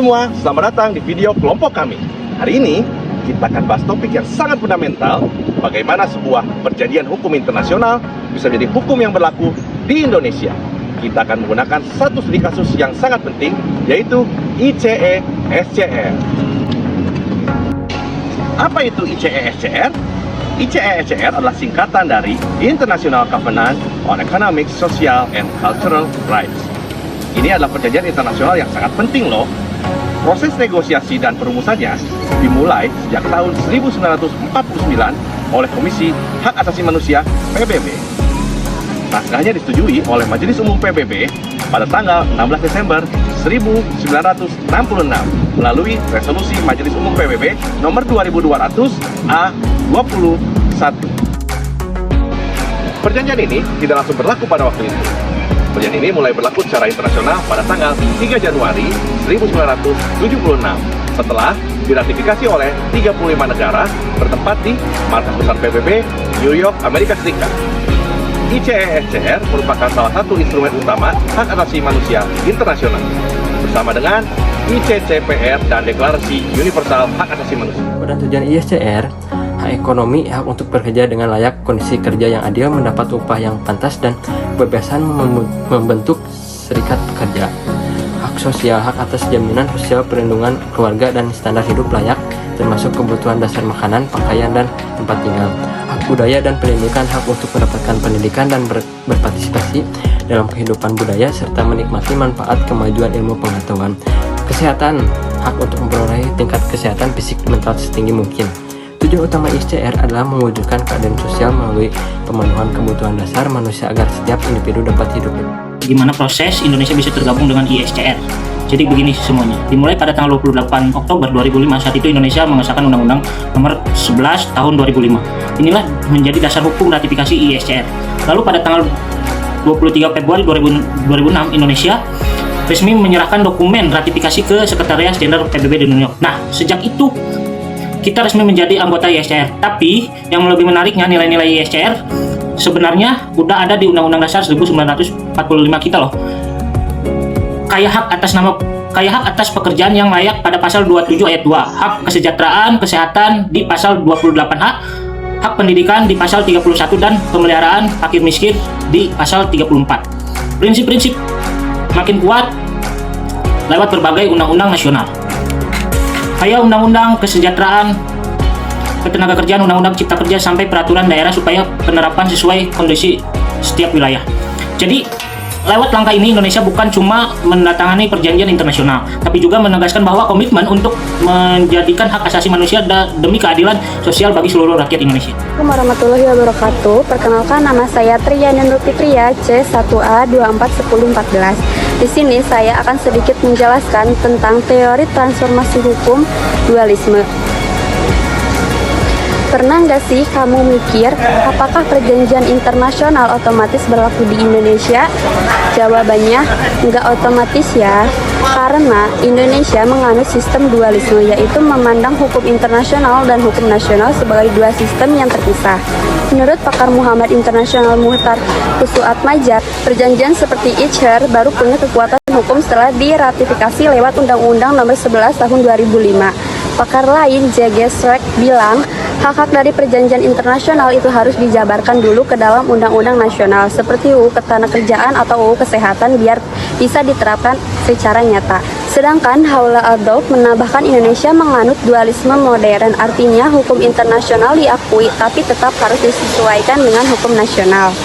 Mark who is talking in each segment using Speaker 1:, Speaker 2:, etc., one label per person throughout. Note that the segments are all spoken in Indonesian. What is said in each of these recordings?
Speaker 1: semua, selamat datang di video kelompok kami. Hari ini kita akan bahas topik yang sangat fundamental, bagaimana sebuah perjanjian hukum internasional bisa menjadi hukum yang berlaku di Indonesia. Kita akan menggunakan satu studi kasus yang sangat penting, yaitu ICE-SCR. Apa itu ICE-SCR? ICE-SCR adalah singkatan dari International Covenant on Economic, Social, and Cultural Rights. Ini adalah perjanjian internasional yang sangat penting loh. Proses negosiasi dan perumusannya dimulai sejak tahun 1949 oleh Komisi Hak Asasi Manusia PBB. Naskahnya disetujui oleh Majelis Umum PBB pada tanggal 16 Desember 1966 melalui Resolusi Majelis Umum PBB nomor 2200/A21. Perjanjian ini tidak langsung berlaku pada waktu itu. Perjanjian ini mulai berlaku secara internasional pada tanggal 3 Januari 1976 setelah diratifikasi oleh 35 negara bertempat di markas besar PBB, New York, Amerika Serikat. ICE-SCR merupakan salah satu instrumen utama hak asasi manusia internasional bersama dengan ICCPR dan Deklarasi Universal Hak Asasi Manusia.
Speaker 2: Pada tujuan ICCPR, hak ekonomi, hak untuk bekerja dengan layak, kondisi kerja yang adil, mendapat upah yang pantas, dan kebebasan membentuk serikat pekerja. Hak sosial, hak atas jaminan sosial, perlindungan keluarga, dan standar hidup layak, termasuk kebutuhan dasar makanan, pakaian, dan tempat tinggal. Hak budaya dan pendidikan, hak untuk mendapatkan pendidikan dan berpartisipasi dalam kehidupan budaya, serta menikmati manfaat kemajuan ilmu pengetahuan. Kesehatan, hak untuk memperoleh tingkat kesehatan fisik mental setinggi mungkin. Tujuan utama ICCPR adalah mewujudkan keadilan sosial melalui pemenuhan kebutuhan dasar manusia agar setiap individu dapat hidup.
Speaker 3: Gimana proses Indonesia bisa tergabung dengan ICCPR? Jadi begini semuanya. Dimulai pada tanggal 28 Oktober 2005, saat itu Indonesia mengesahkan Undang-Undang Nomor 11 Tahun 2005. Inilah menjadi dasar hukum ratifikasi ICCPR. Lalu pada tanggal 23 Februari 2006, Indonesia resmi menyerahkan dokumen ratifikasi ke Sekretariat Jenderal PBB di New York. Nah, sejak itu kita resmi menjadi anggota ICCPR. Tapi yang lebih menariknya, nilai-nilai ICCPR sebenarnya udah ada di Undang-Undang Dasar 1945 kita loh. Kayak hak atas pekerjaan yang layak pada pasal 27 ayat 2, hak kesejahteraan kesehatan di pasal 28H, hak pendidikan di pasal 31, dan pemeliharaan fakir miskin di pasal 34. Prinsip-prinsip makin kuat lewat berbagai undang-undang nasional. Kayak undang-undang kesejahteraan ketenagakerjaan, undang-undang cipta kerja, sampai peraturan daerah supaya penerapan sesuai kondisi setiap wilayah. Jadi lewat langkah ini Indonesia bukan cuma menandatangani perjanjian internasional, tapi juga menegaskan bahwa komitmen untuk menjadikan hak asasi manusia demi keadilan sosial bagi seluruh rakyat Indonesia.
Speaker 4: Assalamualaikum warahmatullahi wabarakatuh. Perkenalkan, nama saya Tria Nindul Fitria, C1A241014. Di sini saya akan sedikit menjelaskan tentang teori transformasi hukum dualisme. Pernah nggak sih kamu mikir, apakah perjanjian internasional otomatis berlaku di Indonesia? Jawabannya, nggak otomatis ya. Karena Indonesia menganut sistem dualisme, yaitu memandang hukum internasional dan hukum nasional sebagai dua sistem yang terpisah. Menurut pakar Muhammad Internasional Muhtar Kusuatmajar, perjanjian seperti ICCPR baru punya kekuatan hukum setelah diratifikasi lewat Undang-Undang Nomor 11 Tahun 2005. Pakar lain, J.G. Schreck, bilang, hak-hak dari perjanjian internasional itu harus dijabarkan dulu ke dalam undang-undang nasional seperti UU Ketenagakerjaan atau UU Kesehatan biar bisa diterapkan secara nyata. Sedangkan Haula Al-Dauf menambahkan Indonesia menganut dualisme modern, artinya hukum internasional diakui tapi tetap harus disesuaikan dengan hukum nasional.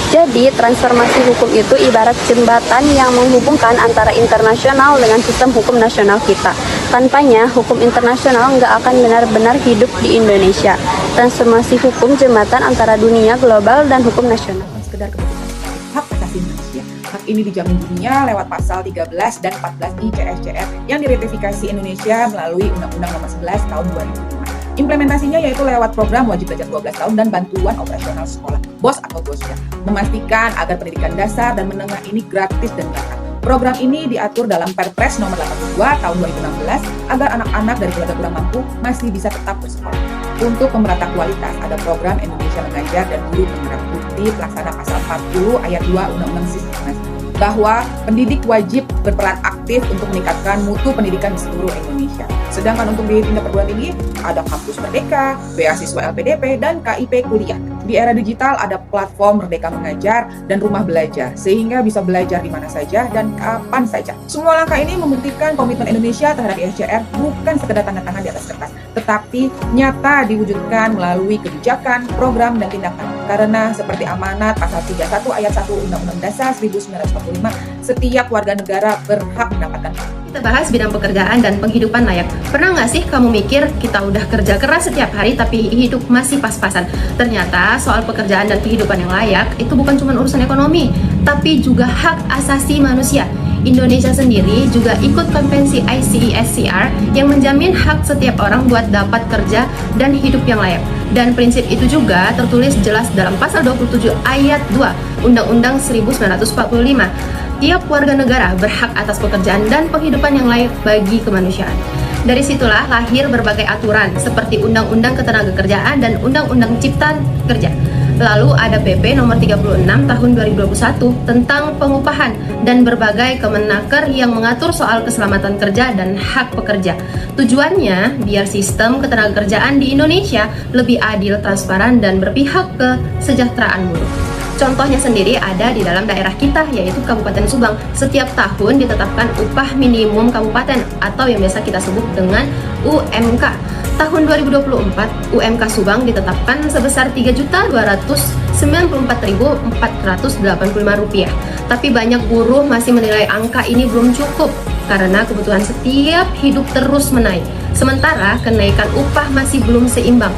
Speaker 4: Jadi, transformasi hukum itu ibarat jembatan yang menghubungkan antara internasional dengan sistem hukum nasional kita. Tanpanya, hukum internasional nggak akan benar-benar hidup di Indonesia. Transformasi hukum jembatan antara dunia global dan hukum nasional.
Speaker 5: Sekedar kebutuhan hak asasi manusia. Hak ini dijamin dunia lewat pasal 13 dan 14 ICCPR yang diratifikasi Indonesia melalui Undang-Undang Nomor 11 Tahun 2005. Implementasinya yaitu lewat program wajib belajar 12 tahun dan bantuan operasional sekolah, BOS atau BOSYA, memastikan agar pendidikan dasar dan menengah ini gratis dan merata. Program ini diatur dalam Perpres Nomor 82 Tahun 2016 agar anak-anak dari keluarga kurang mampu masih bisa tetap bersekolah. Untuk pemerata kualitas, ada program Indonesia Mengajar dan Guru Penggerak Bukti pelaksana pasal 40 ayat 2 Undang-Undang Sistem Nasional. bahwa pendidik wajib berperan aktif untuk meningkatkan mutu pendidikan di seluruh Indonesia. Sedangkan untuk di tingkat perguruan tinggi, ada Kampus Merdeka, beasiswa LPDP, dan KIP Kuliah. Di era digital ada platform Merdeka Mengajar dan Rumah Belajar, sehingga bisa belajar di mana saja dan kapan saja. Semua langkah ini membuktikan komitmen Indonesia terhadap ISCR bukan sekedar tanda tangan di atas kertas, tetapi nyata diwujudkan melalui kebijakan, program, dan tindakan. Karena seperti amanat pasal 31 ayat 1 Undang-Undang Dasar 1945, setiap warga negara berhak mendapatkan.
Speaker 6: Kita bahas bidang pekerjaan dan penghidupan layak. Pernah nggak sih kamu mikir kita udah kerja keras setiap hari tapi hidup masih pas-pasan? Ternyata soal pekerjaan dan kehidupan yang layak itu bukan cuma urusan ekonomi, tapi juga hak asasi manusia. Indonesia sendiri juga ikut konvensi ICESCR yang menjamin hak setiap orang buat dapat kerja dan hidup yang layak. Dan prinsip itu juga tertulis jelas dalam pasal 27 ayat 2 Undang-Undang 1945. Tiap warga negara berhak atas pekerjaan dan penghidupan yang layak bagi kemanusiaan. Dari situlah lahir berbagai aturan seperti Undang-Undang Ketenagakerjaan dan Undang-Undang Cipta Kerja. Lalu ada PP nomor 36 tahun 2021 tentang pengupahan dan berbagai kemenaker yang mengatur soal keselamatan kerja dan hak pekerja. Tujuannya biar sistem ketenagakerjaan di Indonesia lebih adil, transparan, dan berpihak ke kesejahteraan buruh. Contohnya sendiri ada di dalam daerah kita, yaitu Kabupaten Subang. Setiap tahun ditetapkan upah minimum kabupaten atau yang biasa kita sebut dengan UMK. Tahun 2024, UMK Subang ditetapkan sebesar Rp3.294.485. Tapi banyak buruh masih menilai angka ini belum cukup karena kebutuhan setiap hidup terus menaik. Sementara kenaikan upah masih belum seimbang.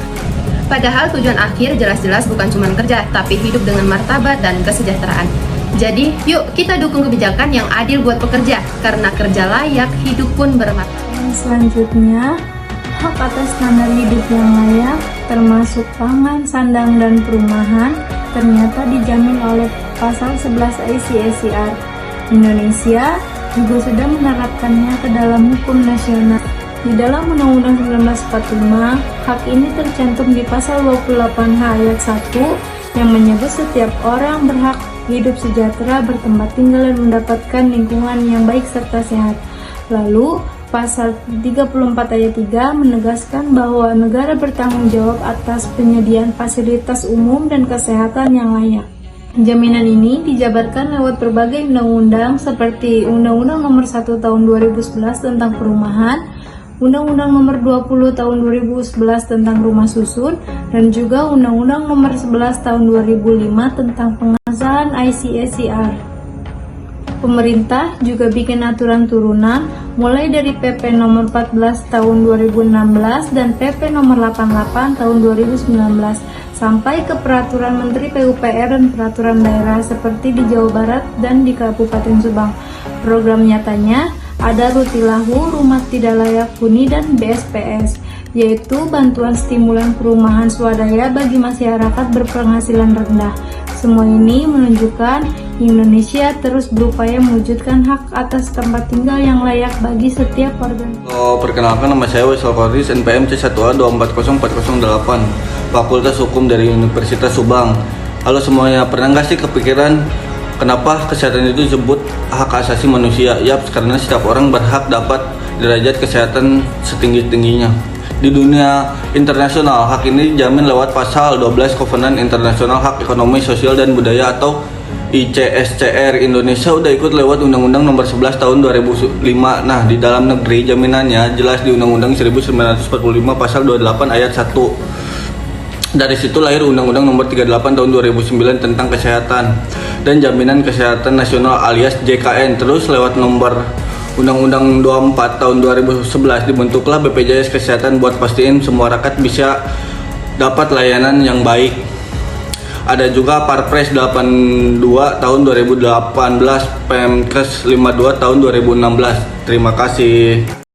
Speaker 6: Padahal tujuan akhir jelas-jelas bukan cuma kerja, tapi hidup dengan martabat dan kesejahteraan. Jadi, yuk kita dukung kebijakan yang adil buat pekerja, karena kerja layak, hidup pun bermartabat.
Speaker 7: Selanjutnya, hak atas standar hidup yang layak, termasuk pangan, sandang, dan perumahan, ternyata dijamin oleh pasal 11 ICESCR. Indonesia juga sudah menerapkannya ke dalam hukum nasional. Di dalam Undang-Undang 1945, hak ini tercantum di pasal 28H ayat 1 yang menyebut setiap orang berhak hidup sejahtera, bertempat tinggal, dan mendapatkan lingkungan yang baik serta sehat. Lalu, pasal 34 ayat 3 menegaskan bahwa negara bertanggung jawab atas penyediaan fasilitas umum dan kesehatan yang layak. Jaminan ini dijabarkan lewat berbagai undang-undang seperti Undang-Undang Nomor 1 Tahun 2011 tentang Perumahan, Undang-Undang Nomor 20 Tahun 2011 tentang Rumah Susun, dan juga Undang-Undang Nomor 11 Tahun 2005 tentang pengesahan ICESCR. Pemerintah juga bikin aturan turunan mulai dari PP Nomor 14 Tahun 2016 dan PP Nomor 88 Tahun 2019 sampai ke Peraturan Menteri PUPR dan Peraturan Daerah seperti di Jawa Barat dan di Kabupaten Subang. Program nyatanya ada Rutilahu, Rumah Tidak Layak Huni, dan BSPS, yaitu bantuan stimulan perumahan swadaya bagi masyarakat berpenghasilan rendah. Semua ini menunjukkan Indonesia terus berupaya mewujudkan hak atas tempat tinggal yang layak bagi setiap warga.
Speaker 8: Perkenalkan, nama saya Wisal Koris, NPM C1A 240408, Fakultas Hukum dari Universitas Subang. Halo semuanya, pernah nggak sih kepikiran kenapa kesehatan itu disebut hak asasi manusia? Yap, karena setiap orang berhak dapat derajat kesehatan setinggi-tingginya. Di dunia internasional, hak ini dijamin lewat pasal 12 Kovenan Internasional Hak Ekonomi, Sosial, dan Budaya atau ICESCR. Indonesia udah ikut lewat Undang-Undang Nomor 11 Tahun 2005. Nah, di dalam negeri jaminannya jelas di Undang-Undang 1945 Pasal 28 Ayat 1. Dari situ lahir Undang-Undang Nomor 38 Tahun 2009 tentang kesehatan dan jaminan kesehatan nasional alias JKN. Terus lewat nomor Undang-Undang 24 Tahun 2011 dibentuklah BPJS Kesehatan buat pastiin semua rakyat bisa dapat layanan yang baik. Ada juga Perpres 82 Tahun 2018, Pemkes 52 Tahun 2016. Terima kasih.